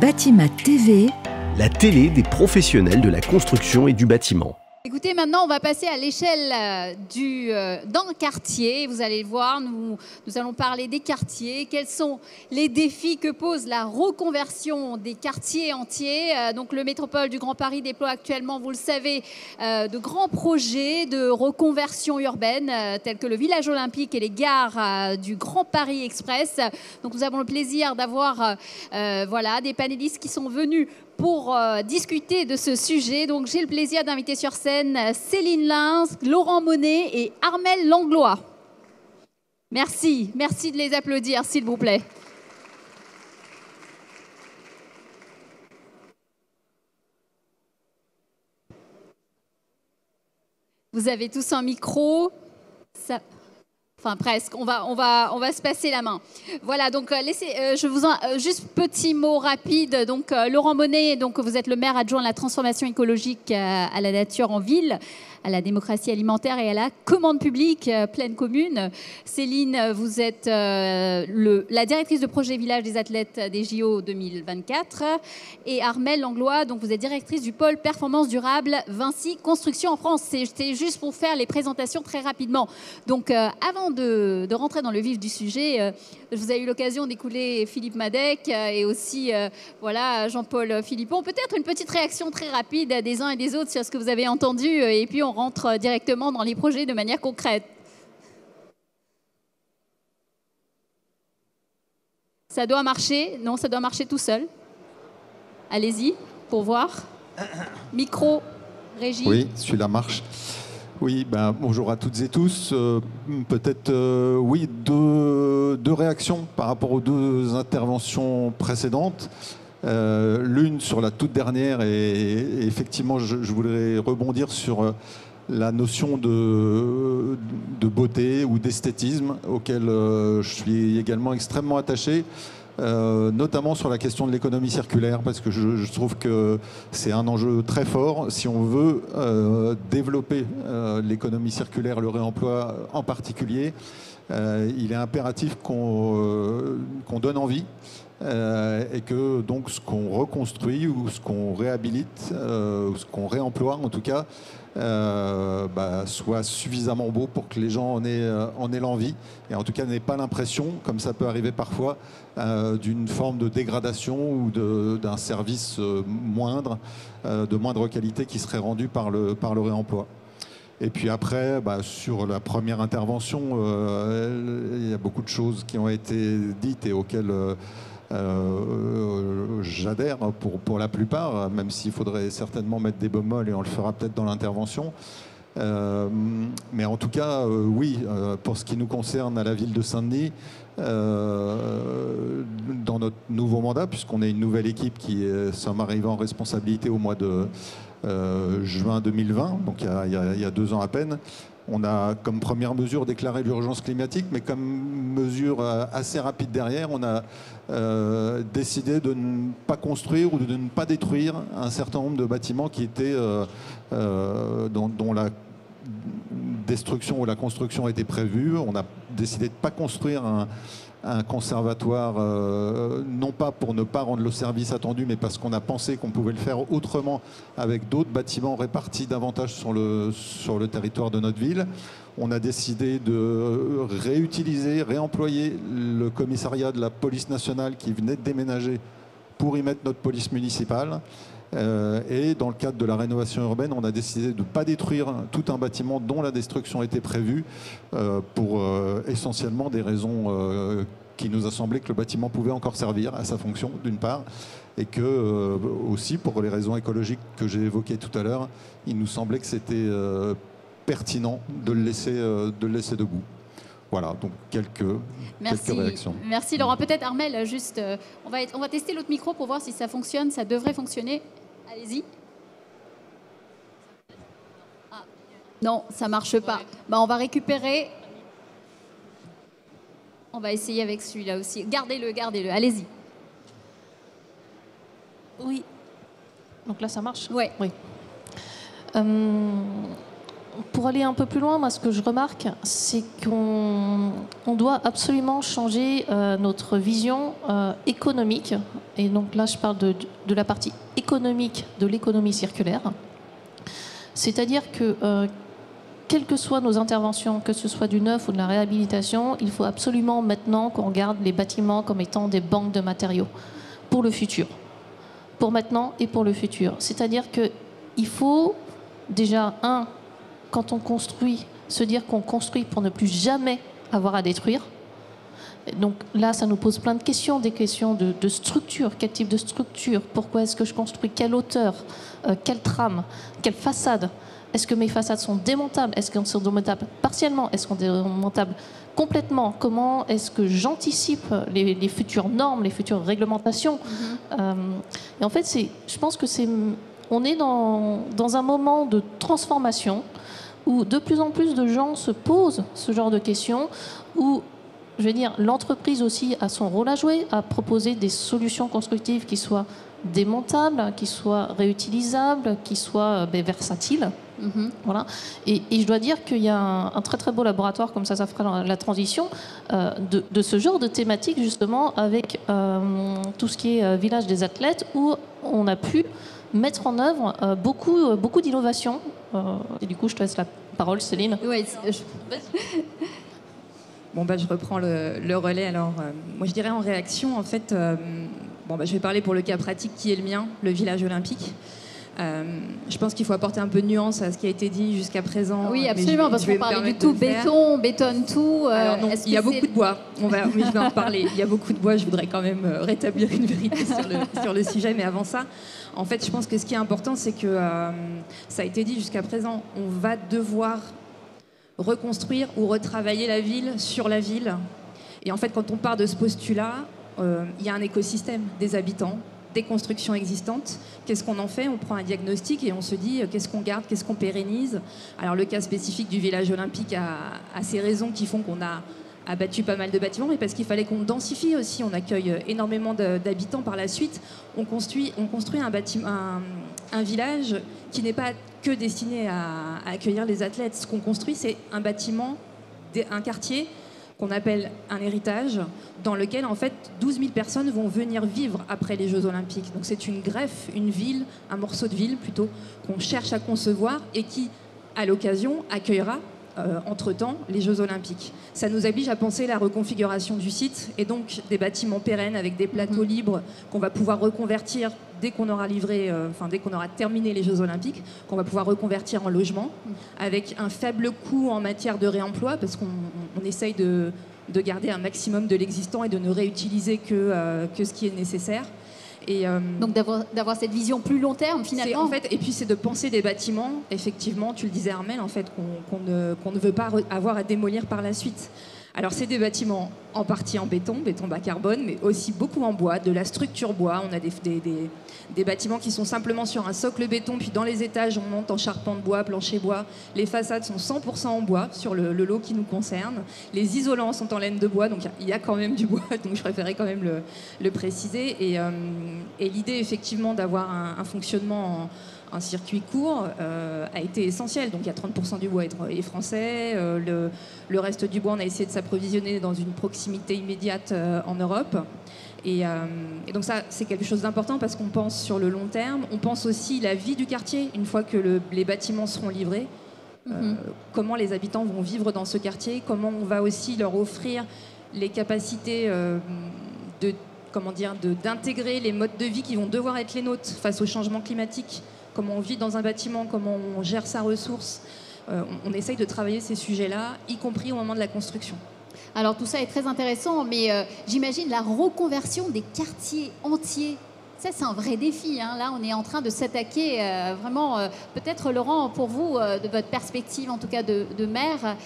Batimat TV, la télé des professionnels de la construction et du bâtiment. Écoutez, maintenant, on va passer à l'échelle d'un quartier. Vous allez le voir, nous allons parler des quartiers. Quels sont les défis que pose la reconversion des quartiers entiers? Donc, le métropole du Grand Paris déploie actuellement, vous le savez, de grands projets de reconversion urbaine, tels que le village olympique et les gares du Grand Paris Express. Donc, nous avons le plaisir d'avoir des panélistes qui sont venus pour discuter de ce sujet. Donc, j'ai le plaisir d'inviter sur scène Céline Lins, Laurent Monnet et Armelle Langlois. Merci de les applaudir, s'il vous plaît. Vous avez tous un micro. Enfin, presque. On va se passer la main. Voilà, donc juste petit mot rapide. Donc, Laurent Monnet, donc, vous êtes le maire adjoint de la transformation écologique à la nature en ville, à la démocratie alimentaire et à la commande publique pleine commune. Céline, vous êtes la directrice de projet village des athlètes des JO 2024. Et Armelle Langlois, donc vous êtes directrice du pôle performance durable Vinci Construction en France. C'était juste pour faire les présentations très rapidement. Donc, avant de rentrer dans le vif du sujet, je vous ai eu l'occasion d'écouter Philippe Madec et aussi Jean-Paul Philippon. Peut-être une petite réaction très rapide des uns et des autres sur ce que vous avez entendu et puis on rentre directement dans les projets de manière concrète. Ça doit marcher? Non, ça doit marcher tout seul. Allez-y, pour voir. Micro, régie. Oui, celui-là marche. Oui, bonjour à toutes et tous. Peut-être, deux réactions par rapport aux deux interventions précédentes. L'une sur la toute dernière, et effectivement, je voudrais rebondir sur la notion de beauté ou d'esthétisme, auquel je suis également extrêmement attaché. Notamment sur la question de l'économie circulaire, parce que je trouve que c'est un enjeu très fort. Si on veut développer l'économie circulaire, le réemploi en particulier, il est impératif qu'on donne envie et que donc ce qu'on reconstruit ou ce qu'on réhabilite, ou ce qu'on réemploie en tout cas, soit suffisamment beau pour que les gens en aient l'envie et en tout cas n'aient pas l'impression, comme ça peut arriver parfois, d'une forme de dégradation ou d'un service moindre, de moindre qualité qui serait rendu par le réemploi. Et puis après, sur la première intervention, il y a beaucoup de choses qui ont été dites et auxquelles j'adhère pour la plupart, même s'il faudrait certainement mettre des bémols et on le fera peut-être dans l'intervention. Mais en tout cas, oui, pour ce qui nous concerne à la ville de Saint-Denis, dans notre nouveau mandat, puisqu'on est une nouvelle équipe qui sommes arrivés en responsabilité au mois de juin 2020, donc il y a 2 ans à peine, on a comme première mesure déclaré l'urgence climatique, mais comme mesure assez rapide derrière, on a décidé de ne pas construire ou de ne pas détruire un certain nombre de bâtiments qui étaient dont la destruction ou la construction était prévue. On a décidé de ne pas construire un conservatoire, non pas pour ne pas rendre le service attendu, mais parce qu'on a pensé qu'on pouvait le faire autrement avec d'autres bâtiments répartis davantage sur le territoire de notre ville. On a décidé de réutiliser, réemployer le commissariat de la police nationale qui venait de déménager pour y mettre notre police municipale. Et dans le cadre de la rénovation urbaine, on a décidé de ne pas détruire tout un bâtiment dont la destruction était prévue pour essentiellement des raisons qui nous a semblé que le bâtiment pouvait encore servir à sa fonction, d'une part, et que aussi pour les raisons écologiques que j'ai évoquées tout à l'heure, il nous semblait que c'était pertinent de le laisser debout. Voilà, donc quelques réactions. Merci Laurent. Peut-être Armelle, juste, on va tester l'autre micro pour voir si ça fonctionne. Ça devrait fonctionner. Allez-y. Ah, non, ça marche pas. On va récupérer. On va essayer avec celui-là aussi. Gardez-le. Allez-y. Oui. Donc là, ça marche? Ouais. Oui. pour aller un peu plus loin, moi, ce que je remarque, c'est qu'on doit absolument changer notre vision économique. Et donc là, je parle de la partie économique de l'économie circulaire. C'est-à-dire que, quelles que soient nos interventions, que ce soit du neuf ou de la réhabilitation, il faut absolument maintenant qu'on regarde les bâtiments comme étant des banques de matériaux pour le futur. Pour maintenant et pour le futur. C'est-à-dire qu'il faut déjà, quand on construit, se dire qu'on construit pour ne plus jamais avoir à détruire. Donc là, ça nous pose plein de questions, des questions de structure. Quel type de structure? Pourquoi est-ce que je construis? Quelle hauteur? Quelle trame? Quelle façade? Est-ce que mes façades sont démontables? Est-ce qu'elles sont démontables partiellement? Est-ce qu'elles sont démontables complètement? Comment est-ce que j'anticipe les futures normes, les futures réglementations? Et en fait, je pense que on est dans un moment de transformation où de plus en plus de gens se posent ce genre de questions, où, je veux dire, l'entreprise aussi a son rôle à jouer, à proposer des solutions constructives qui soient démontables, qui soient réutilisables, qui soient versatiles. Voilà. Et je dois dire qu'il y a un très très beau laboratoire, comme ça fera la transition, de ce genre de thématique justement avec tout ce qui est village des athlètes, où on a pu mettre en œuvre beaucoup d'innovations. Et du coup, je te laisse la parole, Céline. Oui, Bon, je reprends le relais. Alors, moi, je dirais en réaction, en fait, je vais parler pour le cas pratique qui est le mien, le village olympique. Je pense qu'il faut apporter un peu de nuance à ce qui a été dit jusqu'à présent. Oui, absolument, parce qu'on parlait du tout béton, on bétonne tout. Alors non, il y a beaucoup de bois. Mais je vais en parler. Il y a beaucoup de bois. Je voudrais quand même rétablir une vérité sur le sujet. Mais avant ça, en fait, je pense que ce qui est important, c'est que ça a été dit jusqu'à présent. On va devoir reconstruire ou retravailler la ville sur la ville. Et en fait, quand on part de ce postulat, il y a un écosystème des habitants, des constructions existantes. Qu'est-ce qu'on en fait? On prend un diagnostic et on se dit qu'est-ce qu'on garde, qu'est-ce qu'on pérennise. Alors le cas spécifique du village olympique a ses raisons qui font qu'on a abattu pas mal de bâtiments, mais parce qu'il fallait qu'on densifie aussi. On accueille énormément d'habitants par la suite. On construit un village qui n'est pas que destiné à accueillir les athlètes. Ce qu'on construit, c'est un bâtiment, un quartier qu'on appelle un héritage, dans lequel en fait 12 000 personnes vont venir vivre après les Jeux Olympiques. Donc c'est une greffe, une ville, un morceau de ville plutôt, qu'on cherche à concevoir et qui, à l'occasion, accueillera entre-temps les Jeux Olympiques. Ça nous oblige à penser la reconfiguration du site et donc des bâtiments pérennes avec des plateaux libres qu'on va pouvoir reconvertir dès qu'on aura dès qu'on aura terminé les Jeux Olympiques, qu'on va pouvoir reconvertir en logement avec un faible coût en matière de réemploi parce qu'on essaye de garder un maximum de l'existant et de ne réutiliser que ce qui est nécessaire. Et donc d'avoir cette vision plus long terme finalement. En fait, et puis c'est de penser des bâtiments, effectivement, tu le disais Armelle, en fait, qu'on ne veut pas avoir à démolir par la suite. Alors c'est des bâtiments en partie en béton bas carbone, mais aussi beaucoup en bois, de la structure bois. On a des bâtiments qui sont simplement sur un socle béton, puis dans les étages on monte en charpente bois, plancher bois. Les façades sont 100% en bois sur le lot qui nous concerne. Les isolants sont en laine de bois, donc il y a quand même du bois, donc je préférais quand même le préciser. Et l'idée effectivement d'avoir un fonctionnement un circuit court a été essentiel. Donc il y a 30% du bois est français. Le reste du bois, on a essayé de s'approvisionner dans une proximité immédiate en Europe. Et donc ça, c'est quelque chose d'important parce qu'on pense sur le long terme. On pense aussi la vie du quartier une fois que les bâtiments seront livrés. Comment les habitants vont vivre dans ce quartier, comment on va aussi leur offrir les capacités d'intégrer les modes de vie qui vont devoir être les nôtres face au changement climatique. Comment on vit dans un bâtiment, comment on gère sa ressource. On essaye de travailler ces sujets-là, y compris au moment de la construction. Alors tout ça est très intéressant, mais j'imagine la reconversion des quartiers entiers. Ça, c'est un vrai défi. Hein. Là, on est en train de s'attaquer vraiment, peut-être Laurent, pour vous, de votre perspective, en tout cas de maire,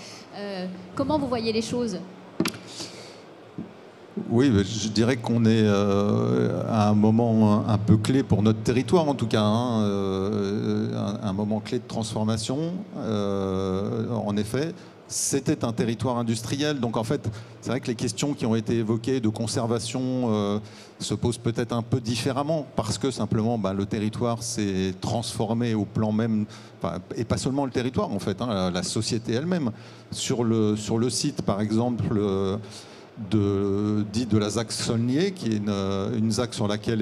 comment vous voyez les choses ? Oui, je dirais qu'on est à un moment un peu clé pour notre territoire, en tout cas, un moment clé de transformation. En effet, c'était un territoire industriel. Donc en fait, c'est vrai que les questions qui ont été évoquées de conservation se posent peut-être un peu différemment parce que simplement le territoire s'est transformé au plan même, et pas seulement le territoire en fait, la société elle-même. Sur le site par exemple de la ZAC Saulnier, qui est une ZAC sur laquelle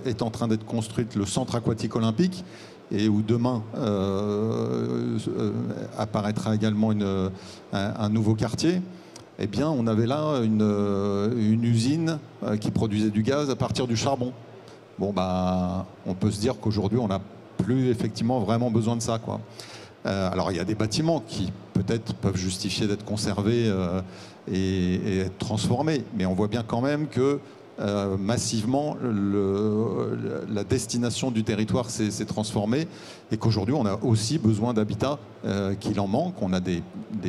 est en train d'être construite le centre aquatique olympique, et où demain apparaîtra également un nouveau quartier, eh bien, on avait là une usine qui produisait du gaz à partir du charbon. Bon, on peut se dire qu'aujourd'hui, on n'a plus effectivement vraiment besoin de ça, quoi. Alors, il y a des bâtiments qui peut-être peuvent justifier d'être conservés et être transformés, mais on voit bien quand même que massivement, la destination du territoire s'est transformée et qu'aujourd'hui, on a aussi besoin d'habitat, qu'il en manque. On a des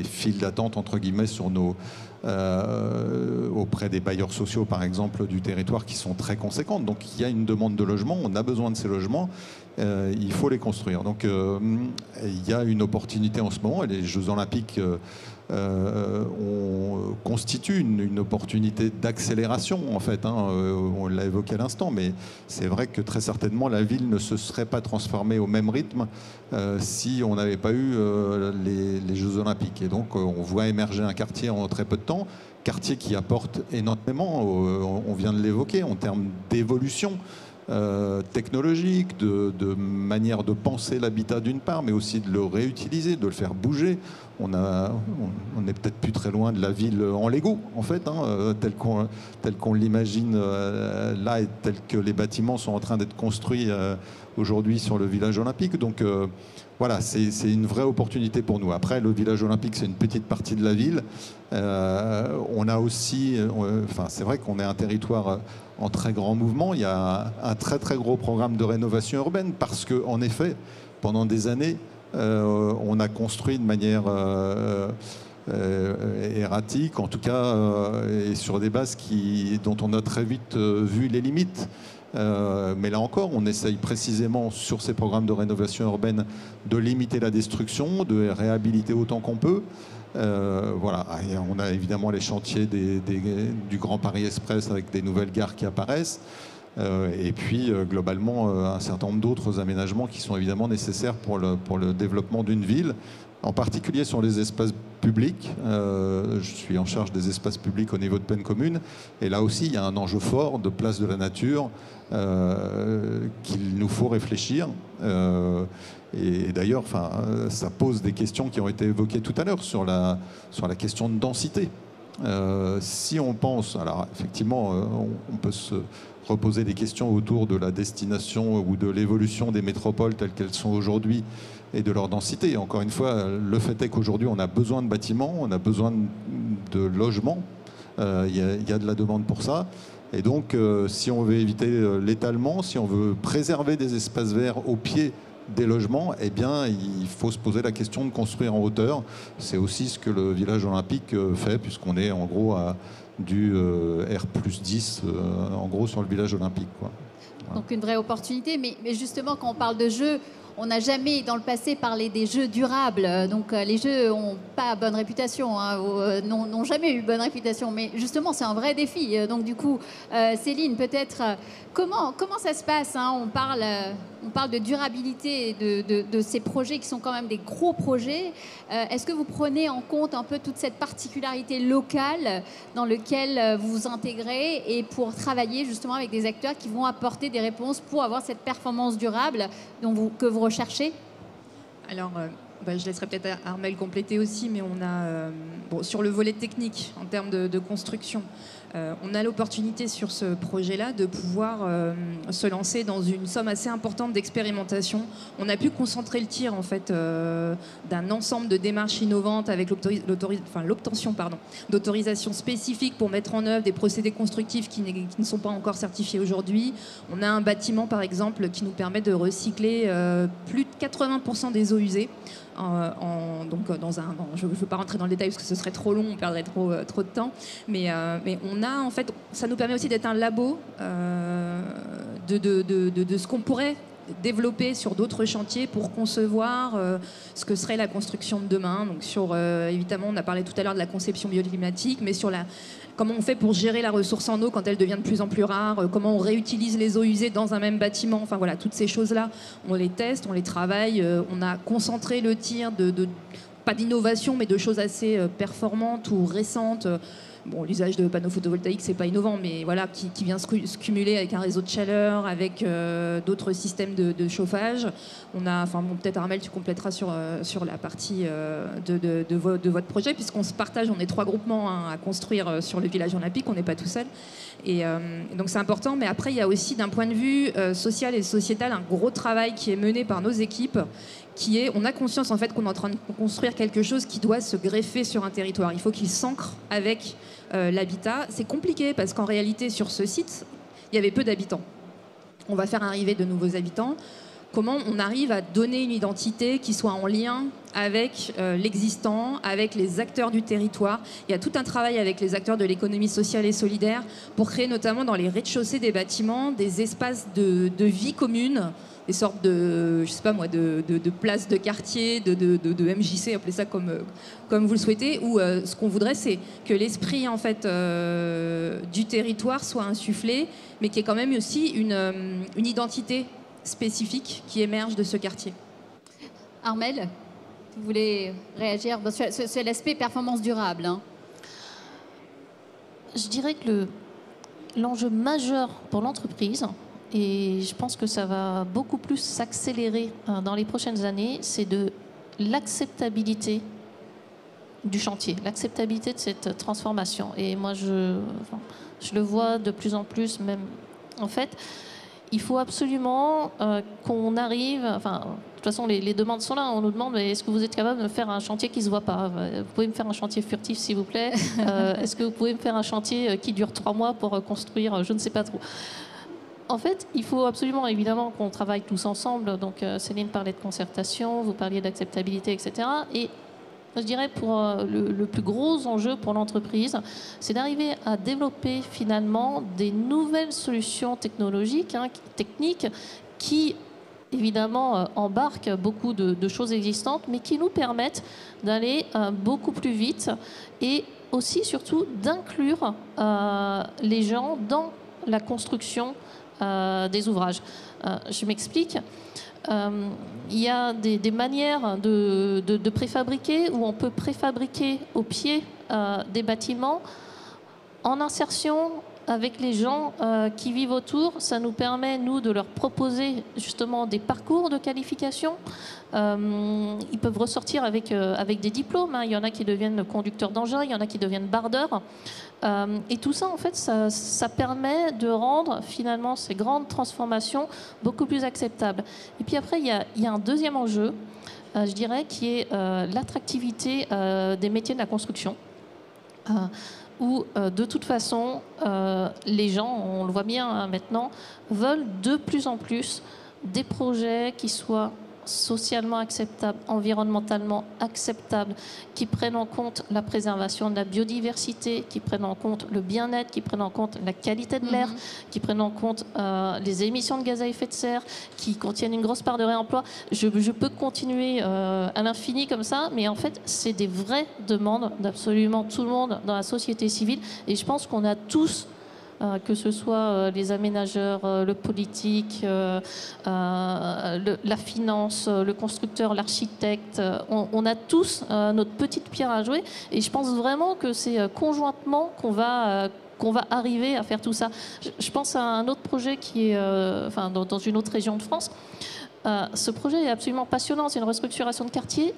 files d'attente, entre guillemets, auprès des bailleurs sociaux, par exemple, du territoire qui sont très conséquentes. Donc, il y a une demande de logement, on a besoin de ces logements, il faut les construire. Donc, il y a une opportunité en ce moment, et les Jeux Olympiques constituent une opportunité d'accélération, en fait. On l'a évoqué à l'instant, mais c'est vrai que très certainement, la ville ne se serait pas transformée au même rythme si on n'avait pas eu les Jeux Olympiques. Et donc, on voit émerger un quartier en très peu de temps, quartier qui apporte énormément, on vient de l'évoquer, en termes d'évolution technologique, de manière de penser l'habitat d'une part, mais aussi de le réutiliser, de le faire bouger. On n'est peut-être plus très loin de la ville en Lego, en fait, tel qu'on l'imagine là, et tel que les bâtiments sont en train d'être construits aujourd'hui sur le village olympique. Donc voilà, c'est une vraie opportunité pour nous. Après, le village olympique, c'est une petite partie de la ville. On a aussi, c'est vrai qu'on est un territoire en très grand mouvement. Il y a un très très gros programme de rénovation urbaine parce que, en effet, pendant des années, on a construit de manière erratique, en tout cas, et sur des bases dont on a très vite vu les limites. Mais là encore, on essaye précisément sur ces programmes de rénovation urbaine de limiter la destruction, de réhabiliter autant qu'on peut. Voilà. Et on a évidemment les chantiers du Grand Paris Express avec des nouvelles gares qui apparaissent. Et puis globalement un certain nombre d'autres aménagements qui sont évidemment nécessaires pour le développement d'une ville, en particulier sur les espaces publics. Je suis en charge des espaces publics au niveau de Penn Commune, et là aussi il y a un enjeu fort de place de la nature qu'il nous faut réfléchir. Et d'ailleurs, ça pose des questions qui ont été évoquées tout à l'heure sur la question de densité. Si on pense, alors effectivement, on peut se reposer des questions autour de la destination ou de l'évolution des métropoles telles qu'elles sont aujourd'hui et de leur densité. Encore une fois, le fait est qu'aujourd'hui, on a besoin de bâtiments, on a besoin de logements. Il y a de la demande pour ça. Et donc, si on veut éviter l'étalement, si on veut préserver des espaces verts au pied des logements, eh bien, il faut se poser la question de construire en hauteur. C'est aussi ce que le village olympique fait, puisqu'on est en gros à du R+10 en gros sur le village olympique, quoi. Voilà. Donc une vraie opportunité, mais justement quand on parle de jeux, on n'a jamais dans le passé parlé des jeux durables. Donc les jeux n'ont pas bonne réputation, n'ont jamais eu bonne réputation, mais justement c'est un vrai défi. Donc du coup, Céline, peut-être comment ça se passe, on parle de durabilité et de ces projets qui sont quand même des gros projets. Est-ce que vous prenez en compte un peu toute cette particularité locale dans laquelle vous vous intégrez et pour travailler justement avec des acteurs qui vont apporter des réponses pour avoir cette performance durable que vous recherchez? Alors, je laisserai peut-être Armelle compléter aussi, mais on a, sur le volet technique, en termes de construction, on a l'opportunité sur ce projet-là de pouvoir se lancer dans une somme assez importante d'expérimentation. On a pu concentrer le tir en fait d'un ensemble de démarches innovantes avec l'obtention d'autorisations spécifiques pour mettre en œuvre des procédés constructifs qui ne sont pas encore certifiés aujourd'hui. On a un bâtiment par exemple qui nous permet de recycler plus de 80% des eaux usées. Je ne veux pas rentrer dans le détail parce que ce serait trop long, on perdrait trop de temps, mais on a en fait, ça nous permet aussi d'être un labo de ce qu'on pourrait développer sur d'autres chantiers pour concevoir ce que serait la construction de demain. Donc évidemment, on a parlé tout à l'heure de la conception bioclimatique, mais sur comment on fait pour gérer la ressource en eau quand elle devient de plus en plus rare, comment on réutilise les eaux usées dans un même bâtiment. Enfin voilà, toutes ces choses-là, on les teste, on les travaille. On a concentré le tir pas d'innovation, mais de choses assez performantes ou récentes. Bon, l'usage de panneaux photovoltaïques, c'est pas innovant, mais voilà, qui vient se cumuler avec un réseau de chaleur, avec d'autres systèmes de chauffage. Peut-être Armelle, tu compléteras sur la partie de votre projet, puisqu'on se partage, on est 3 groupements à construire sur le village olympique, on n'est pas tout seul. Et donc c'est important, mais après, il y a aussi, d'un point de vue social et sociétal, un gros travail qui est mené par nos équipes, on a conscience en fait qu'on est en train de construire quelque chose qui doit se greffer sur un territoire. Il faut qu'il s'ancre avec l'habitat. C'est compliqué parce qu'en réalité, sur ce site, il y avait peu d'habitants. On va faire arriver de nouveaux habitants. Comment on arrive à donner une identité qui soit en lien avec l'existant, avec les acteurs du territoire. Il y a tout un travail avec les acteurs de l'économie sociale et solidaire pour créer notamment dans les rez-de-chaussée des bâtiments des espaces de vie commune, des sortes de, je sais pas moi, de places de quartier, de MJC, appelez ça comme vous le souhaitez, où ce qu'on voudrait, c'est que l'esprit en fait du territoire soit insufflé, mais qu'il y ait quand même aussi une identité spécifique qui émerge de ce quartier. Armelle, vous voulez réagir sur l'aspect performance durable, hein. Je dirais que l'enjeu majeur pour l'entreprise, et je pense que ça va beaucoup plus s'accélérer dans les prochaines années, c'est de l'acceptabilité du chantier, l'acceptabilité de cette transformation. Et moi, je le vois de plus en plus, même en fait, il faut absolument qu'on arrive, de toute façon les demandes sont là, on nous demande est-ce que vous êtes capable de me faire un chantier qui ne se voit pas, vous pouvez me faire un chantier furtif s'il vous plaît, est-ce que vous pouvez me faire un chantier qui dure 3 mois pour construire, je ne sais pas trop. En fait, il faut absolument, évidemment, qu'on travaille tous ensemble. Donc, Céline parlait de concertation, vous parliez d'acceptabilité, etc. Et je dirais pour le plus gros enjeu pour l'entreprise, c'est d'arriver à développer finalement des nouvelles solutions technologiques, techniques, qui évidemment embarquent beaucoup de choses existantes, mais qui nous permettent d'aller beaucoup plus vite et aussi, surtout, d'inclure les gens dans la construction des ouvrages. Je m'explique. Il y a des manières de préfabriquer, où on peut préfabriquer au pied des bâtiments en insertion avec les gens qui vivent autour. Ça nous permet, nous, de leur proposer justement des parcours de qualification. Ils peuvent ressortir avec des diplômes, hein. Il y en a qui deviennent conducteurs d'engins, il y en a qui deviennent bardeurs. Et tout ça, en fait, ça permet de rendre finalement ces grandes transformations beaucoup plus acceptables. Et puis après, il y a un deuxième enjeu, je dirais, qui est l'attractivité des métiers de la construction. Où de toute façon, les gens, on le voit bien hein, maintenant, veulent de plus en plus des projets qui soient socialement acceptables, environnementalement acceptables, qui prennent en compte la préservation de la biodiversité, qui prennent en compte le bien-être, qui prennent en compte la qualité de l'air, qui prennent en compte les émissions de gaz à effet de serre, qui contiennent une grosse part de réemploi. Je peux continuer à l'infini comme ça, mais en fait, c'est des vraies demandes d'absolument tout le monde dans la société civile. Et je pense qu'on a tous, que ce soit les aménageurs, le politique, la finance, le constructeur, l'architecte, on a tous notre petite pierre à jouer. Et je pense vraiment que c'est conjointement qu'on va arriver à faire tout ça. Je pense à un autre projet qui est dans une autre région de France. Ce projet est absolument passionnant, c'est une restructuration de quartier.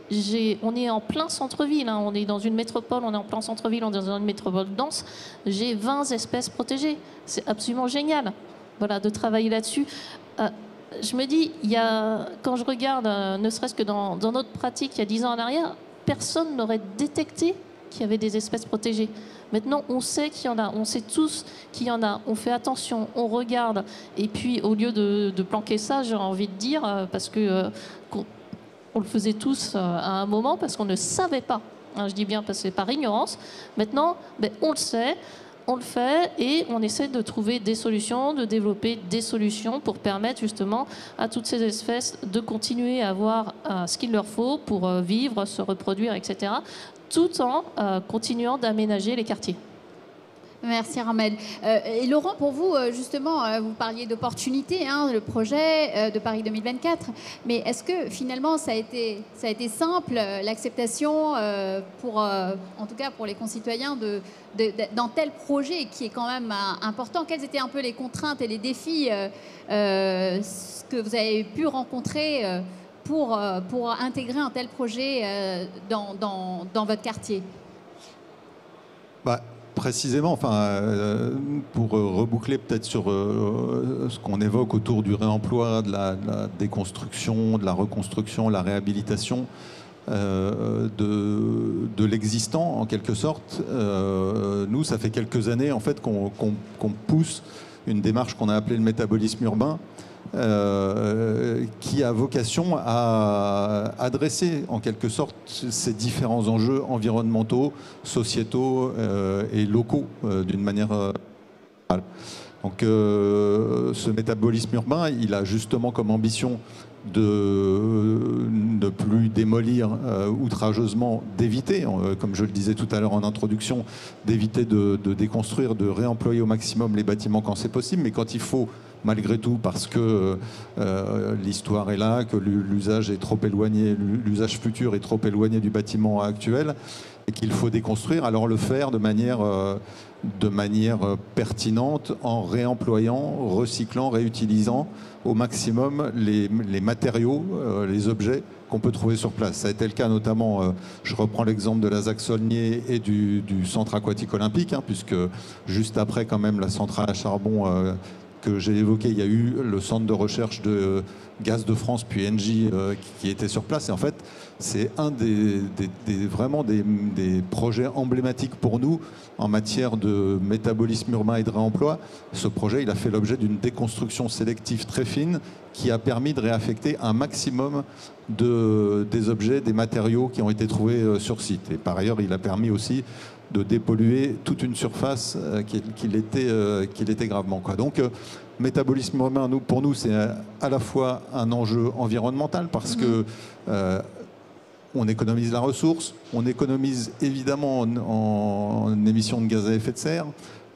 On est en plein centre-ville, hein. On est dans une métropole, on est en plein centre-ville, on est dans une métropole dense. J'ai 20 espèces protégées, c'est absolument génial, voilà, de travailler là-dessus. Je me dis, quand je regarde, ne serait-ce que dans notre pratique, il y a 10 ans en arrière, personne n'aurait détecté qu'il y avait des espèces protégées. Maintenant, on sait qu'il y en a, on sait tous qu'il y en a, on fait attention, on regarde. Et puis, au lieu de planquer ça, j'ai envie de dire, parce que on le faisait tous à un moment, parce qu'on ne savait pas. Hein, je dis bien parce que c'est par ignorance. Maintenant, on le sait. on le fait et on essaie de trouver des solutions, de développer des solutions pour permettre justement à toutes ces espèces de continuer à avoir ce qu'il leur faut pour vivre, se reproduire, etc., tout en continuant d'aménager les quartiers. Merci Armel. Et Laurent, pour vous, justement, vous parliez d'opportunités, hein, le projet de Paris 2024, mais est-ce que finalement ça a été simple, l'acceptation en tout cas pour les concitoyens d'un tel projet qui est quand même important? Quelles étaient un peu les contraintes et les défis que vous avez pu rencontrer pour intégrer un tel projet dans votre quartier? Précisément, pour reboucler peut-être sur ce qu'on évoque autour du réemploi, de la déconstruction, de la reconstruction, la réhabilitation de l'existant en quelque sorte. Nous, ça fait quelques années en fait qu'on pousse une démarche qu'on a appelée le métabolisme urbain, qui a vocation à adresser en quelque sorte ces différents enjeux environnementaux, sociétaux et locaux d'une manière générale. Donc ce métabolisme urbain, il a justement comme ambition de ne plus démolir outrageusement, d'éviter, comme je le disais tout à l'heure en introduction, d'éviter de déconstruire, de réemployer au maximum les bâtiments quand c'est possible, mais quand il faut, malgré tout, parce que l'histoire est là, que l'usage est trop éloigné, l'usage futur est trop éloigné du bâtiment actuel, et qu'il faut déconstruire, alors le faire de manière pertinente, en réemployant, recyclant, réutilisant au maximum les matériaux, les objets qu'on peut trouver sur place. Ça a été le cas notamment, je reprends l'exemple de la ZAC Saulnier et du centre aquatique olympique, hein, puisque juste après quand même la centrale à charbon que j'ai évoqué, il y a eu le centre de recherche de Gaz de France, puis Engie, qui était sur place. Et en fait, c'est un vraiment des projets emblématiques pour nous en matière de métabolisme urbain et de réemploi. Ce projet, il a fait l'objet d'une déconstruction sélective très fine qui a permis de réaffecter un maximum des objets, des matériaux qui ont été trouvés sur site. Et par ailleurs, il a permis aussi de dépolluer toute une surface qu'il était gravement, quoi. Donc, métabolisme urbain, pour nous, c'est à la fois un enjeu environnemental parce que on économise la ressource, on économise évidemment en émissions de gaz à effet de serre,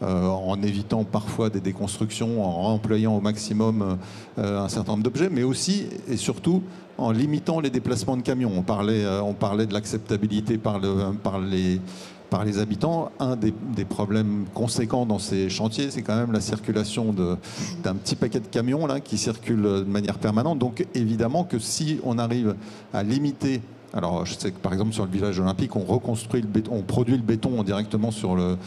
en évitant parfois des déconstructions, en réemployant au maximum un certain nombre d'objets, mais aussi et surtout en limitant les déplacements de camions. On parlait de l'acceptabilité par les habitants. Un des problèmes conséquents dans ces chantiers, c'est quand même la circulation d'un petit paquet de camions là, qui circulent de manière permanente. Donc évidemment que si on arrive à limiter... Alors je sais que par exemple sur le village olympique, on reconstruit le béton, on produit le béton directement sur le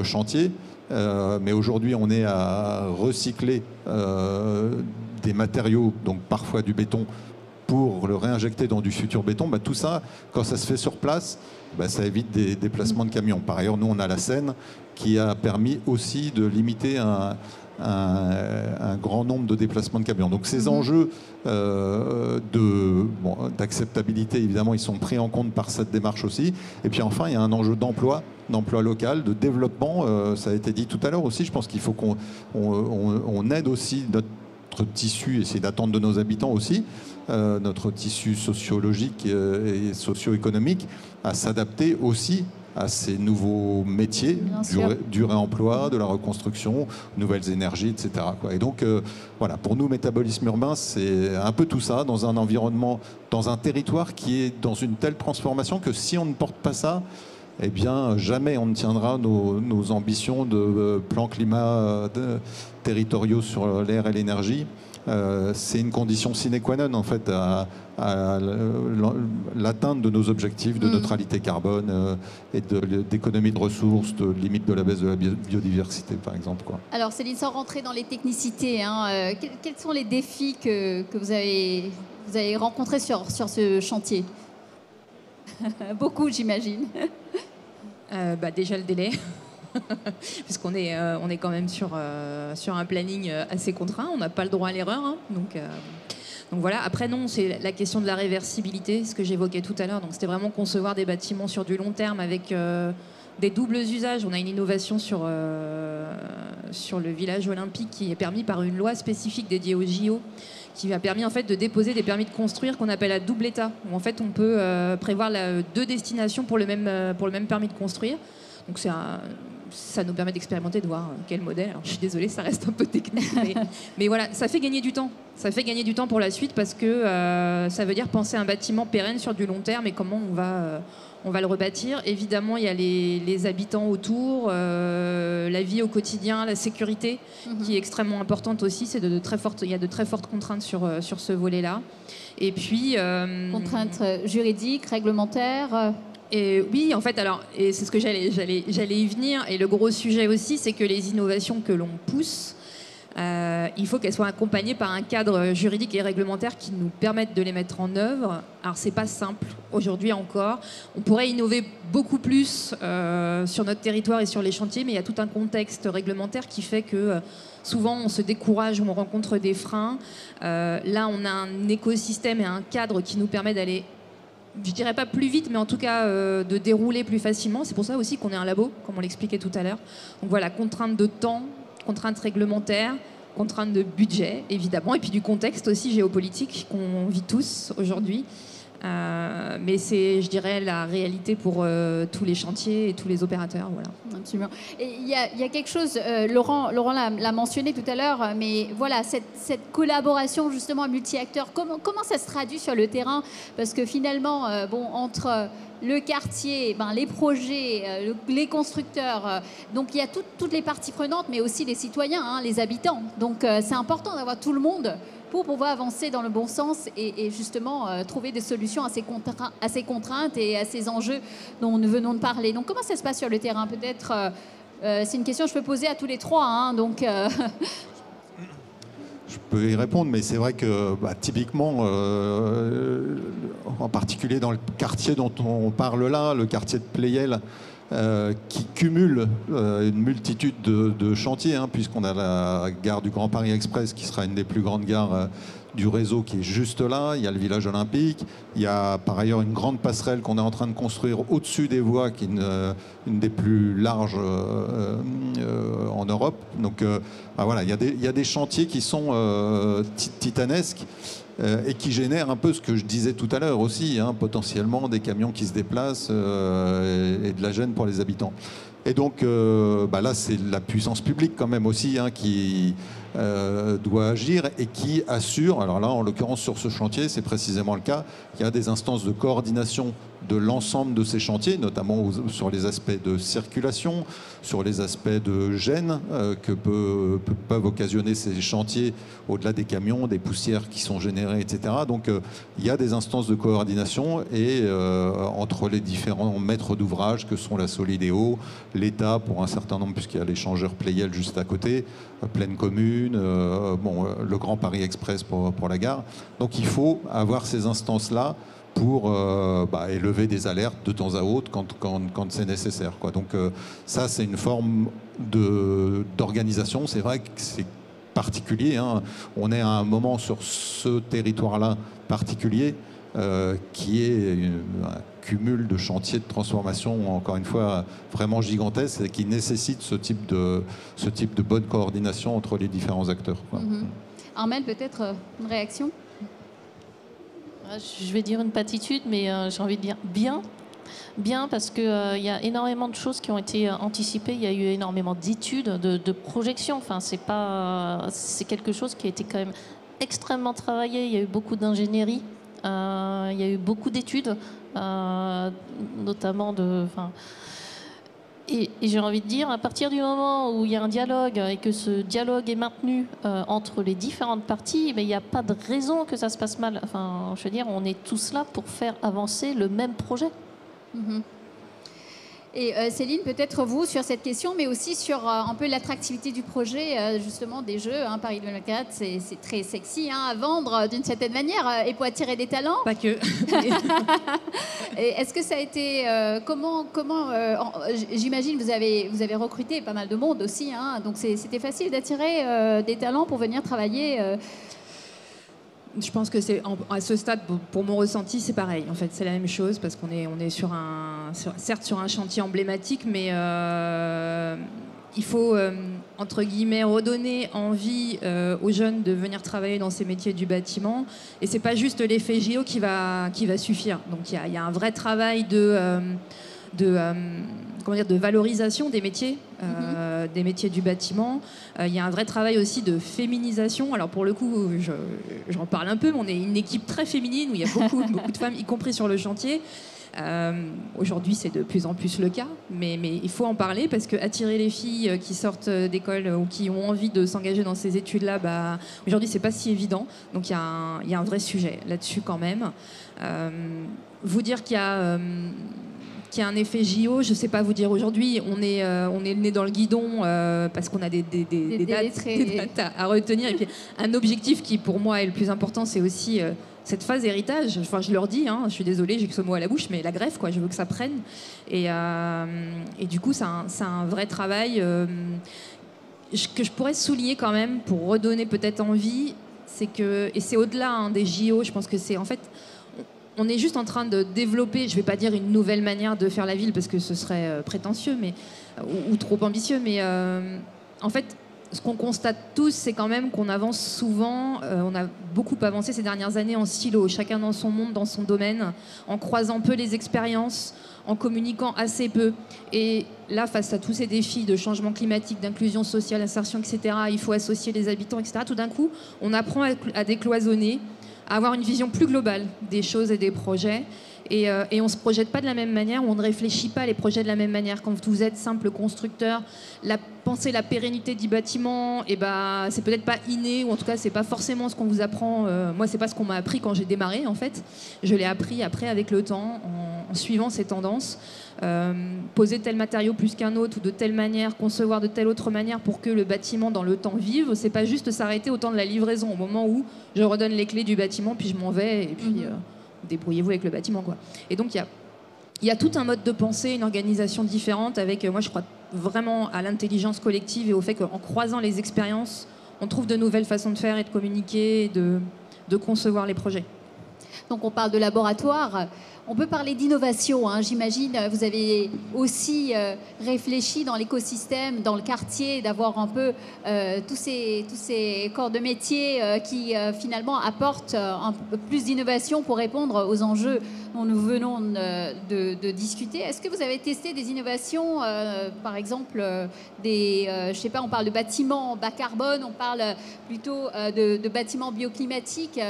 chantier. Mais aujourd'hui, on est à recycler des matériaux, donc parfois du béton, pour le réinjecter dans du futur béton. Tout ça, quand ça se fait sur place, ça évite des déplacements de camions. Par ailleurs, nous, on a la Seine qui a permis aussi de limiter un grand nombre de déplacements de camions. Donc ces enjeux d'acceptabilité, évidemment, ils sont pris en compte par cette démarche aussi. Et puis enfin, il y a un enjeu d'emploi local, de développement. Ça a été dit tout à l'heure aussi. Je pense qu'il faut qu'on aide aussi notre tissu, essayer d'attendre de nos habitants aussi, notre tissu sociologique et socio-économique, à s'adapter aussi à ces nouveaux métiers du réemploi, de la reconstruction, nouvelles énergies, etc., quoi. Et donc, voilà, pour nous, métabolisme urbain, c'est un peu tout ça, dans un environnement, dans un territoire qui est dans une telle transformation que si on ne porte pas ça, eh bien, jamais on ne tiendra nos ambitions de plans climat territoriaux sur l'air et l'énergie. C'est une condition sine qua non en fait à l'atteinte de nos objectifs de neutralité carbone et d'économie de ressources, de limite de la baisse de la biodiversité par exemple, quoi. Alors Céline, sans rentrer dans les technicités, quels sont les défis que vous avez rencontrés sur ce chantier? Beaucoup, j'imagine. Déjà le délai. Puisqu'on est quand même sur un planning assez contraint, on n'a pas le droit à l'erreur, hein, donc voilà. Après non, c'est la question de la réversibilité, ce que j'évoquais tout à l'heure. Donc c'était vraiment concevoir des bâtiments sur du long terme avec des doubles usages. On a une innovation sur le village olympique qui est permis par une loi spécifique dédiée au JO, qui a permis en fait de déposer des permis de construire qu'on appelle à double état, où en fait on peut prévoir deux destinations pour le même permis de construire. Donc ça nous permet d'expérimenter, de voir quel modèle. Alors, je suis désolée, ça reste un peu technique, mais voilà, ça fait gagner du temps. Ça fait gagner du temps pour la suite parce que ça veut dire penser un bâtiment pérenne sur du long terme et comment on va le rebâtir. Évidemment, il y a les habitants autour, la vie au quotidien, la sécurité qui est extrêmement importante aussi. Il y a de très fortes contraintes sur ce volet-là. Et puis contraintes juridiques, réglementaires. Et oui, en fait, et c'est ce que j'allais y venir. Et le gros sujet aussi, c'est que les innovations que l'on pousse, il faut qu'elles soient accompagnées par un cadre juridique et réglementaire qui nous permette de les mettre en œuvre. Alors, c'est pas simple aujourd'hui encore. On pourrait innover beaucoup plus sur notre territoire et sur les chantiers, mais il y a tout un contexte réglementaire qui fait que souvent on se décourage ou on rencontre des freins. Là, on a un écosystème et un cadre qui nous permet d'aller, je dirais pas plus vite, mais en tout cas de dérouler plus facilement. C'est pour ça aussi qu'on est un labo, comme on l'expliquait tout à l'heure. Donc voilà, contraintes de temps, contraintes réglementaires, contraintes de budget, évidemment, et puis du contexte aussi géopolitique qu'on vit tous aujourd'hui. Mais c'est, je dirais, la réalité pour tous les chantiers et tous les opérateurs. Voilà. Absolument. Et il y a quelque chose, Laurent l'a mentionné tout à l'heure, mais voilà, cette collaboration justement multi-acteurs, comment ça se traduit sur le terrain? Parce que finalement, entre le quartier, les projets, les constructeurs, donc il y a toutes les parties prenantes, mais aussi les citoyens, les habitants. Donc c'est important d'avoir tout le monde pour pouvoir avancer dans le bon sens et justement trouver des solutions à ces contraintes et à ces enjeux dont nous venons de parler. Donc comment ça se passe sur le terrain? Peut-être, c'est une question que je peux poser à tous les trois. Je peux y répondre, mais c'est vrai que typiquement, en particulier dans le quartier dont on parle là, le quartier de Pleyel, qui cumule une multitude de chantiers, puisqu'on a la gare du Grand Paris Express qui sera une des plus grandes gares du réseau qui est juste là. Il y a le village olympique. Il y a par ailleurs une grande passerelle qu'on est en train de construire au-dessus des voies, qui est une des plus larges en Europe. Donc voilà, il y a des chantiers qui sont titanesques. Et qui génère un peu ce que je disais tout à l'heure aussi, potentiellement des camions qui se déplacent et de la gêne pour les habitants. Et donc là, c'est la puissance publique quand même aussi qui doit agir et qui assure, alors là en l'occurrence sur ce chantier, c'est précisément le cas, il y a des instances de coordination de l'ensemble de ces chantiers, notamment sur les aspects de circulation, sur les aspects de gêne que peuvent occasionner ces chantiers au-delà des camions, des poussières qui sont générées, etc. Donc il y a des instances de coordination et entre les différents maîtres d'ouvrage que sont la Solidéo, l'État pour un certain nombre, puisqu'il y a l'échangeur Pleyel juste à côté, Pleine Commune, le Grand Paris Express pour la gare. Donc il faut avoir ces instances-là pour élever des alertes de temps à autre quand c'est nécessaire, quoi. Donc ça, c'est une forme d'organisation. C'est vrai que c'est particulier. On est à un moment sur ce territoire-là particulier qui est un cumul de chantiers de transformation, encore une fois, vraiment gigantesque et qui nécessite ce type de bonne coordination entre les différents acteurs, quoi. Armelle, peut-être une réaction? Je vais dire une platitude, mais j'ai envie de dire bien parce qu'il y a énormément de choses qui ont été anticipées. Il y a eu énormément d'études, de projections. Enfin, c'est quelque chose qui a été quand même extrêmement travaillé. Il y a eu beaucoup d'ingénierie, il y a eu beaucoup d'études, notamment Et j'ai envie de dire, à partir du moment où il y a un dialogue et que ce dialogue est maintenu entre les différentes parties, il n'y a pas de raison que ça se passe mal. Enfin, je veux dire, on est tous là pour faire avancer le même projet. Et Céline, peut-être vous sur cette question, mais aussi sur un peu l'attractivité du projet, justement des jeux. Paris 2024, c'est très sexy à vendre d'une certaine manière et pour attirer des talents. Pas que. Est-ce que ça a été j'imagine vous avez recruté pas mal de monde aussi, donc c'était facile d'attirer des talents pour venir travailler. Je pense que à ce stade, pour mon ressenti, c'est pareil. En fait, c'est la même chose parce qu'on est certes sur un chantier emblématique, mais il faut, entre guillemets, redonner envie aux jeunes de venir travailler dans ces métiers du bâtiment. Et c'est pas juste l'effet JO qui va suffire. Donc il y a un vrai travail de valorisation des métiers, du bâtiment. Il y a un vrai travail aussi de féminisation. Alors pour le coup, j'en parle un peu, mais on est une équipe très féminine où il y a beaucoup de femmes, y compris sur le chantier. Aujourd'hui, c'est de plus en plus le cas, mais il faut en parler parce que attirer les filles qui sortent d'école ou qui ont envie de s'engager dans ces études-là, aujourd'hui, c'est pas si évident. Donc il y a un vrai sujet là-dessus quand même. Vous dire qu'il y a un effet JO, je ne sais pas vous dire aujourd'hui, on est le nez dans le guidon parce qu'on a des dates à retenir. Et puis un objectif qui pour moi est le plus important, c'est aussi cette phase héritage. Enfin, je leur dis, je suis désolée, j'ai que ce mot à la bouche, mais la greffe, quoi, je veux que ça prenne. Et du coup, c'est un vrai travail que je pourrais souligner quand même pour redonner peut-être envie. Et c'est au-delà des JO, je pense que c'est en fait... On est juste en train de développer, je ne vais pas dire une nouvelle manière de faire la ville parce que ce serait prétentieux ou trop ambitieux, mais en fait, ce qu'on constate tous, c'est quand même qu'on avance souvent, on a beaucoup avancé ces dernières années en silo, chacun dans son monde, dans son domaine, en croisant peu les expériences, en communiquant assez peu. Et là, face à tous ces défis de changement climatique, d'inclusion sociale, d'insertion, etc., il faut associer les habitants, etc. Tout d'un coup, on apprend à décloisonner, à avoir une vision plus globale des choses et des projets. Et on ne se projette pas de la même manière, on ne réfléchit pas les projets de la même manière. Quand vous êtes simple constructeur, penser la pérennité du bâtiment, c'est peut-être pas inné, ou en tout cas, c'est pas forcément ce qu'on vous apprend. Moi, c'est pas ce qu'on m'a appris quand j'ai démarré, en fait. Je l'ai appris après, avec le temps, en suivant ces tendances. Poser tel matériau plus qu'un autre, ou de telle manière, concevoir de telle autre manière pour que le bâtiment, dans le temps, vive. C'est pas juste s'arrêter au temps de la livraison, au moment où je redonne les clés du bâtiment, puis je m'en vais, et puis... débrouillez-vous avec le bâtiment, quoi. Et donc il y a tout un mode de pensée, une organisation différente avec, moi je crois vraiment à l'intelligence collective et au fait qu'en croisant les expériences, on trouve de nouvelles façons de faire et de communiquer et de concevoir les projets. Donc on parle de laboratoire. On peut parler d'innovation, j'imagine. Vous avez aussi réfléchi dans l'écosystème, dans le quartier, d'avoir un peu tous ces corps de métier qui finalement apportent un peu plus d'innovation pour répondre aux enjeux dont nous venons de discuter. Est-ce que vous avez testé des innovations, par exemple, je sais pas, on parle de bâtiments bas carbone, on parle plutôt de bâtiments bioclimatiques.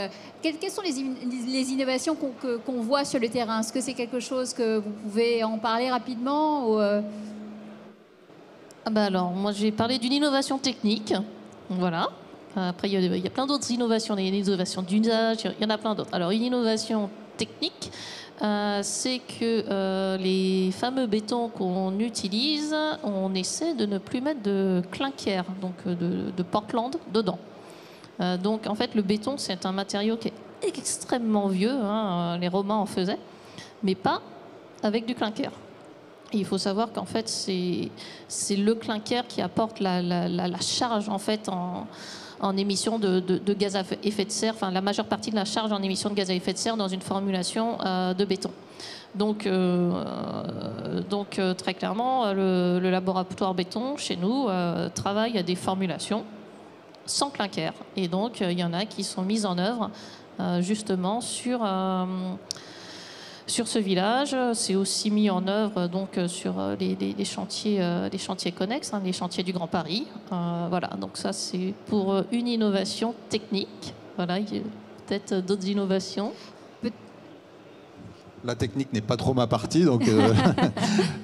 Quelles sont les innovations qu'on voit sur le terrain? Est-ce que c'est quelque chose que vous pouvez en parler rapidement ou Alors, moi, j'ai parlé d'une innovation technique. Voilà. Après, il y a plein d'autres innovations. Il y a une innovation d'usage, il y en a plein d'autres. Alors, une innovation technique, c'est que les fameux bétons qu'on utilise, on essaie de ne plus mettre de clinker, donc de Portland, dedans. Donc, en fait, le béton, c'est un matériau qui est extrêmement vieux. Les Romains en faisaient, mais pas avec du clinker. Et il faut savoir qu'en fait, c'est le clinker qui apporte la charge en fait en émissions de gaz à effet de serre, enfin la majeure partie de la charge en émissions de gaz à effet de serre dans une formulation de béton. Donc très clairement, le laboratoire béton chez nous travaille à des formulations sans clinker. Et donc il y en a qui sont mises en œuvre justement sur ce village. C'est aussi mis en œuvre donc sur les chantiers connexes, les chantiers du Grand Paris. Voilà, donc ça c'est pour une innovation technique. Voilà, il y a peut-être d'autres innovations. La technique n'est pas trop ma partie, donc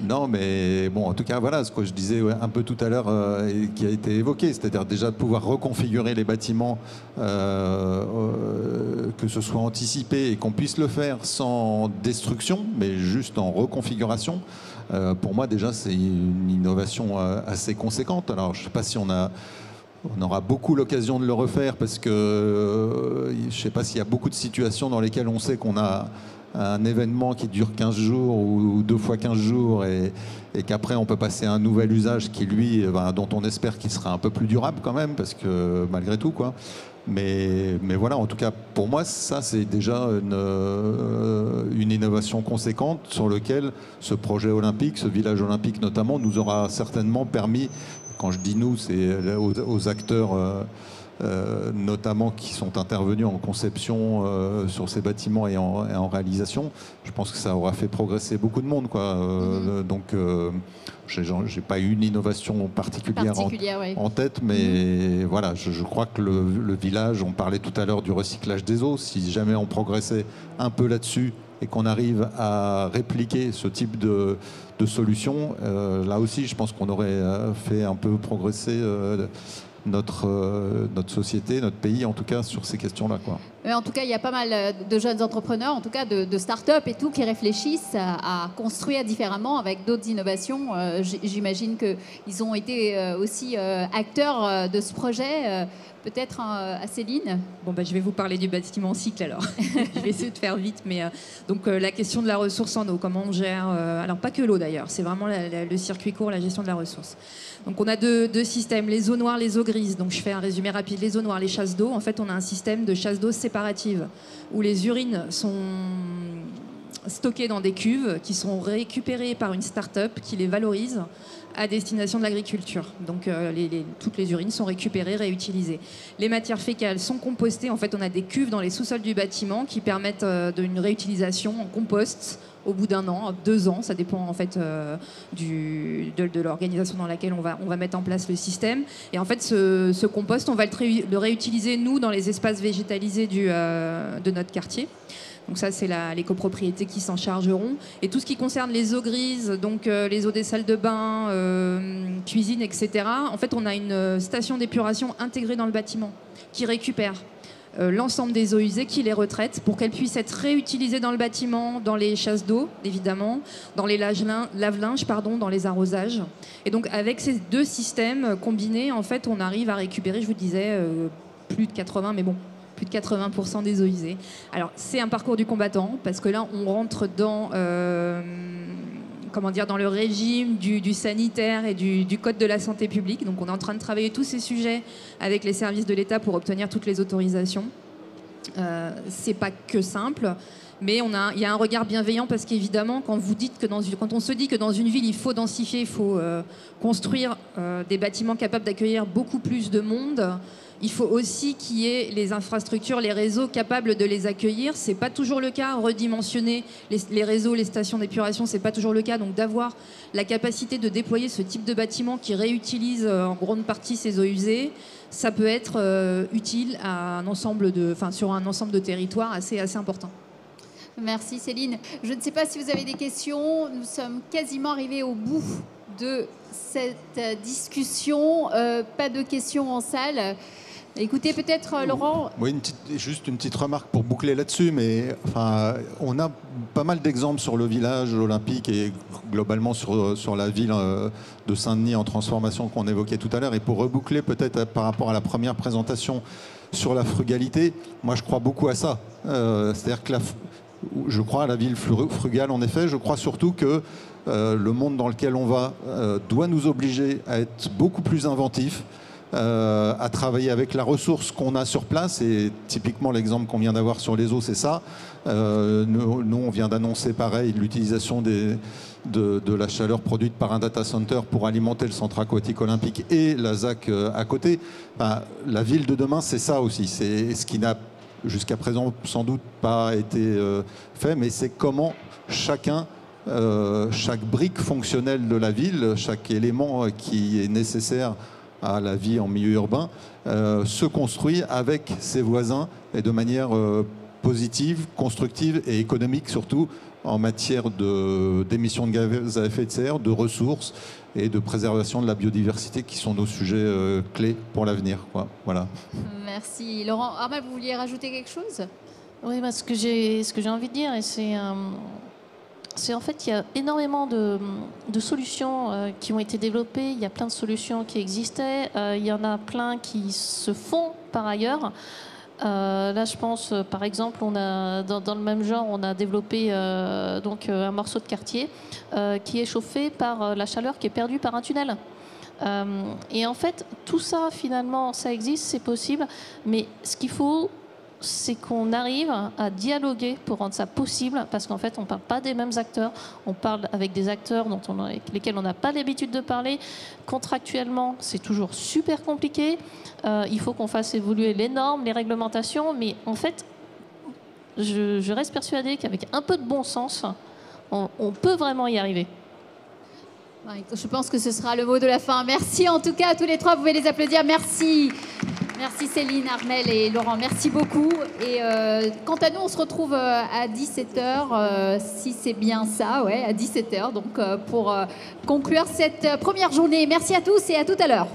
non, mais bon, en tout cas, voilà ce que je disais un peu tout à l'heure et qui a été évoqué, c'est-à-dire déjà de pouvoir reconfigurer les bâtiments, que ce soit anticipé et qu'on puisse le faire sans destruction, mais juste en reconfiguration. Pour moi, déjà, c'est une innovation assez conséquente. Alors, je ne sais pas si on aura beaucoup l'occasion de le refaire parce que je ne sais pas s'il y a beaucoup de situations dans lesquelles on sait qu'on a un événement qui dure 15 jours ou 2 fois 15 jours et qu'après on peut passer à un nouvel usage qui lui, dont on espère qu'il sera un peu plus durable quand même, parce que malgré tout quoi. Mais voilà, en tout cas, pour moi, ça, c'est déjà une innovation conséquente sur laquelle ce projet olympique, ce village olympique notamment, nous aura certainement permis, quand je dis nous, c'est aux acteurs notamment qui sont intervenus en conception sur ces bâtiments et en réalisation. Je pense que ça aura fait progresser beaucoup de monde, quoi. Donc, j'ai pas eu une innovation particulière en tête, mais voilà, je crois que le village, on parlait tout à l'heure du recyclage des eaux, si jamais on progressait un peu là-dessus et qu'on arrive à répliquer ce type de solution, là aussi, je pense qu'on aurait fait un peu progresser notre société, notre pays, en tout cas, sur ces questions-là, quoi. En tout cas, il y a pas mal de jeunes entrepreneurs, en tout cas de start-up et tout, qui réfléchissent à construire différemment avec d'autres innovations. J'imagine qu'ils ont été aussi acteurs de ce projet. Peut-être à Céline. Bon, je vais vous parler du bâtiment cycle alors. Je vais essayer de faire vite. Mais donc la question de la ressource en eau, comment on gère alors pas que l'eau d'ailleurs, c'est vraiment le circuit court, la gestion de la ressource. Donc on a deux systèmes, les eaux noires, les eaux grises. Donc je fais un résumé rapide. Les eaux noires, les chasses d'eau. En fait, on a un système de chasse d'eau séparative où les urines sont stockées dans des cuves qui sont récupérées par une start-up qui les valorise à destination de l'agriculture. Donc toutes les urines sont récupérées, réutilisées. Les matières fécales sont compostées. En fait, on a des cuves dans les sous-sols du bâtiment qui permettent d'une réutilisation en compost au bout d'1 an, 2 ans. Ça dépend en fait de l'organisation dans laquelle on va mettre en place le système. Et en fait, ce compost, on va le réutiliser, nous, dans les espaces végétalisés de notre quartier. Donc ça, c'est les copropriétés qui s'en chargeront. Et tout ce qui concerne les eaux grises, donc les eaux des salles de bain, cuisine, etc., en fait, on a une station d'épuration intégrée dans le bâtiment qui récupère l'ensemble des eaux usées, qui les retraite pour qu'elles puissent être réutilisées dans le bâtiment, dans les chasses d'eau, évidemment, dans les lave-linges, dans les arrosages. Et donc, avec ces deux systèmes combinés, en fait, on arrive à récupérer, je vous disais, plus de 80, mais bon, plus de 80% des eaux usées. Alors, c'est un parcours du combattant, parce que là, on rentre dans, dans le régime du sanitaire et du code de la santé publique. Donc, on est en train de travailler tous ces sujets avec les services de l'État pour obtenir toutes les autorisations. C'est pas que simple, mais il y a un regard bienveillant, parce qu'évidemment, quand on se dit que dans une ville, il faut densifier, il faut construire des bâtiments capables d'accueillir beaucoup plus de monde, il faut aussi qu'il y ait les infrastructures, les réseaux capables de les accueillir. C'est pas toujours le cas. Redimensionner les réseaux, les stations d'épuration, c'est pas toujours le cas. Donc d'avoir la capacité de déployer ce type de bâtiment qui réutilise en grande partie ces eaux usées, ça peut être utile à sur un ensemble de territoires assez important. Merci Céline. Je ne sais pas si vous avez des questions. Nous sommes quasiment arrivés au bout de cette discussion. Pas de questions en salle. Écoutez, peut-être Laurent. Oui, juste une petite remarque pour boucler là-dessus, mais on a pas mal d'exemples sur le village olympique et globalement sur la ville de Saint-Denis en transformation qu'on évoquait tout à l'heure. Et pour reboucler peut-être par rapport à la première présentation sur la frugalité, moi je crois beaucoup à ça. C'est-à-dire que je crois à la ville frugale, en effet. Je crois surtout que le monde dans lequel on va doit nous obliger à être beaucoup plus inventifs, à travailler avec la ressource qu'on a sur place. Et typiquement, l'exemple qu'on vient d'avoir sur les eaux, c'est ça. Nous, on vient d'annoncer, pareil, l'utilisation de la chaleur produite par un data center pour alimenter le centre aquatique olympique et la ZAC à côté. La ville de demain, c'est ça aussi. C'est ce qui n'a jusqu'à présent sans doute pas été fait, mais c'est comment chaque brique fonctionnelle de la ville, chaque élément qui est nécessaire à la vie en milieu urbain, se construit avec ses voisins et de manière positive, constructive et économique, surtout en matière d'émissions de gaz à effet de serre, de ressources et de préservation de la biodiversité, qui sont nos sujets clés pour l'avenir. Voilà. Merci. Laurent, Armelle, vous vouliez rajouter quelque chose ? Oui, ce que j'ai envie de dire, c'est en fait, il y a énormément de solutions qui ont été développées. Il y a plein de solutions qui existaient. Il y en a plein qui se font par ailleurs. Là, je pense, par exemple, on a, dans le même genre, on a développé donc, un morceau de quartier qui est chauffé par la chaleur qui est perdue par un tunnel. Et en fait, tout ça, finalement, ça existe, c'est possible, mais ce qu'il faut, c'est qu'on arrive à dialoguer pour rendre ça possible, parce qu'en fait, on ne parle pas des mêmes acteurs, on parle avec des acteurs avec lesquels on n'a pas l'habitude de parler. Contractuellement, c'est toujours super compliqué. Il faut qu'on fasse évoluer les normes, les réglementations, mais en fait, je reste persuadée qu'avec un peu de bon sens, on peut vraiment y arriver. Je pense que ce sera le mot de la fin. Merci en tout cas à tous les trois, vous pouvez les applaudir. Merci. Merci Céline, Armelle et Laurent, merci beaucoup. Et quant à nous, on se retrouve à 17h, si c'est bien ça, ouais, à 17h, donc pour conclure cette première journée. Merci à tous et à tout à l'heure.